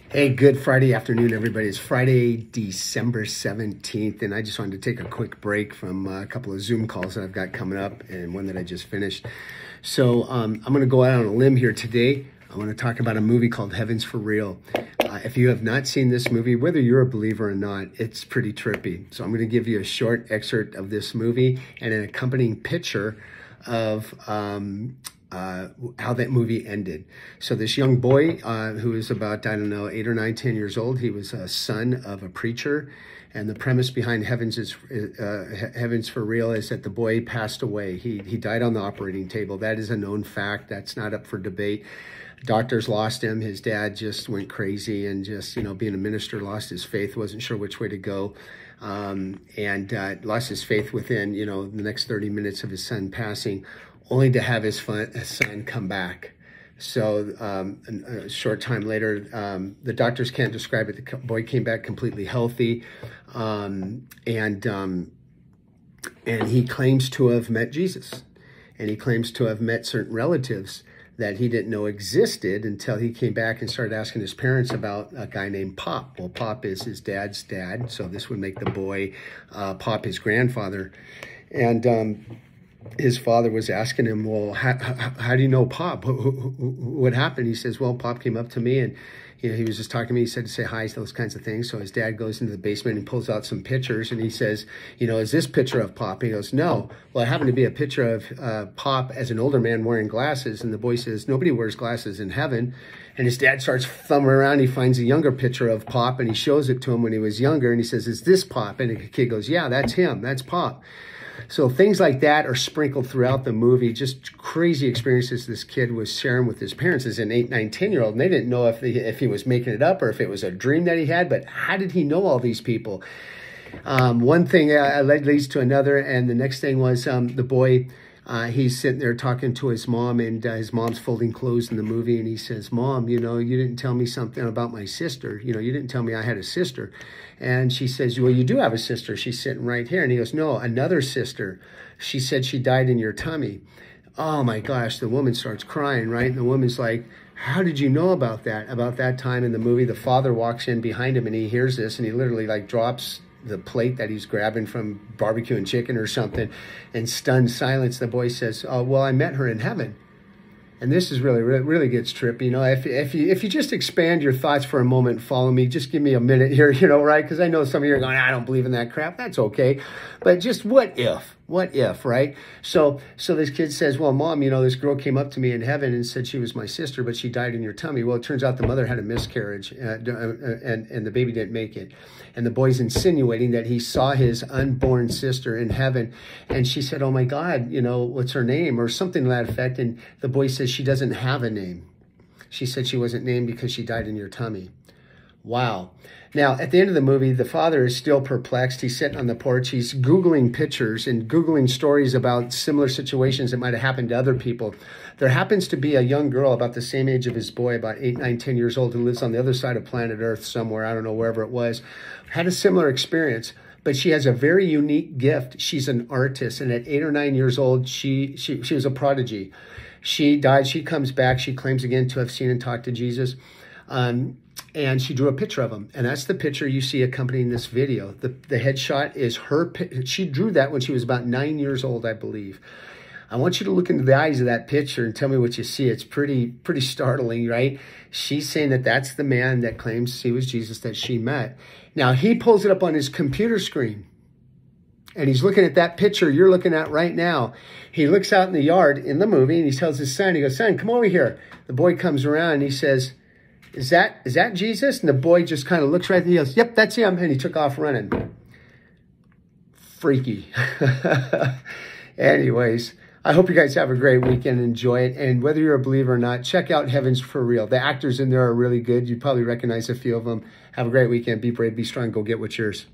Hey, good Friday afternoon, everybody. It's Friday, December 17th, and I just wanted to take a quick break from a couple of Zoom calls that I've got coming up and one that I just finished. So I'm going to go out on a limb here today. I want to talk about a movie called Heaven's for Real. If you have not seen this movie, whether you're a believer or not, it's pretty trippy. So I'm going to give you a short excerpt of this movie and an accompanying picture of how that movie ended. So this young boy who is about, I don't know, 8 or 9, 10 years old, he was a son of a preacher. And the premise behind Heaven's for Real is that the boy passed away. He died on the operating table. That is a known fact. That's not up for debate. Doctors lost him. His dad just went crazy and just, being a minister, lost his faith, wasn't sure which way to go. And lost his faith within, the next 30 minutes of his son passing, only to have his son come back. So a short time later, the doctors can't describe it. The boy came back completely healthy, and he claims to have met Jesus, and he claims to have met certain relatives that he didn't know existed until he came back and started asking his parents about a guy named Pop. Well, Pop is his dad's dad, so this would make the boy Pop his grandfather, and his father was asking him, well, how do you know Pop? What happened? He says, well, Pop came up to me and he was just talking to me. He said to say hi, those kinds of things. So his dad goes into the basement and pulls out some pictures and he says, is this picture of Pop? He goes, no. Well, it happened to be a picture of Pop as an older man wearing glasses. And the boy says, nobody wears glasses in heaven. And his dad starts thumbing around. He finds a younger picture of Pop and he shows it to him when he was younger. And he says, is this Pop? And the kid goes, yeah, that's him. That's Pop. So things like that are sprinkled throughout the movie, just crazy experiences this kid was sharing with his parents as an 8, 9, 10-year-old. And they didn't know if he was making it up or if it was a dream that he had, but how did he know all these people? One thing leads to another, and the next thing was the boy, he's sitting there talking to his mom, and his mom's folding clothes in the movie, and he says, Mom, you didn't tell me something about my sister. You didn't tell me I had a sister. And she says, well, you do have a sister. She's sitting right here. And he goes, no, another sister. She said she died in your tummy. Oh, my gosh. The woman starts crying, right? And the woman's like, how did you know about that? About that time in the movie, the father walks in behind him, and he hears this, and he literally drops the plate that he's grabbing from barbecue and chicken or something, and stunned silence. The boy says, oh, well, I met her in heaven. And this is really gets trippy. If you just expand your thoughts for a moment, follow me, just give me a minute here, right? Because I know some of you are going, I don't believe in that crap. That's okay. But just what if, right? So this kid says, well, Mom, this girl came up to me in heaven and said she was my sister, but she died in your tummy. Well, it turns out the mother had a miscarriage and the baby didn't make it. And the boy's insinuating that he saw his unborn sister in heaven. And she said, oh my God, what's her name? Or something to that effect. And the boy says she doesn't have a name. She said she wasn't named because she died in your tummy. Wow. Now, at the end of the movie, the father is still perplexed. He's sitting on the porch. He's Googling pictures and Googling stories about similar situations that might have happened to other people. There happens to be a young girl about the same age of his boy, about 8, 9, 10 years old, who lives on the other side of planet Earth somewhere. I don't know, wherever it was. Had a similar experience, but she has a very unique gift. She's an artist, and at 8 or 9 years old, she was a prodigy. She died. She comes back. She claims again to have seen and talked to Jesus. And she drew a picture of him. And that's the picture you see accompanying this video. The headshot is her. She drew that when she was about 9 years old, I believe. I want you to look into the eyes of that picture and tell me what you see. It's pretty startling, right? She's saying that that's the man that claims he was Jesus that she met. Now, he pulls it up on his computer screen. And he's looking at that picture you're looking at right now. He looks out in the yard in the movie and he tells his son, he goes, son, come over here. The boy comes around and he says, is that Jesus? And the boy just kind of looks right and he goes, yep, that's him. And he took off running. Freaky. Anyways, I hope you guys have a great weekend. Enjoy it. And whether you're a believer or not, check out Heaven's for Real. The actors in there are really good. You probably recognize a few of them. Have a great weekend. Be brave, be strong. Go get what's yours.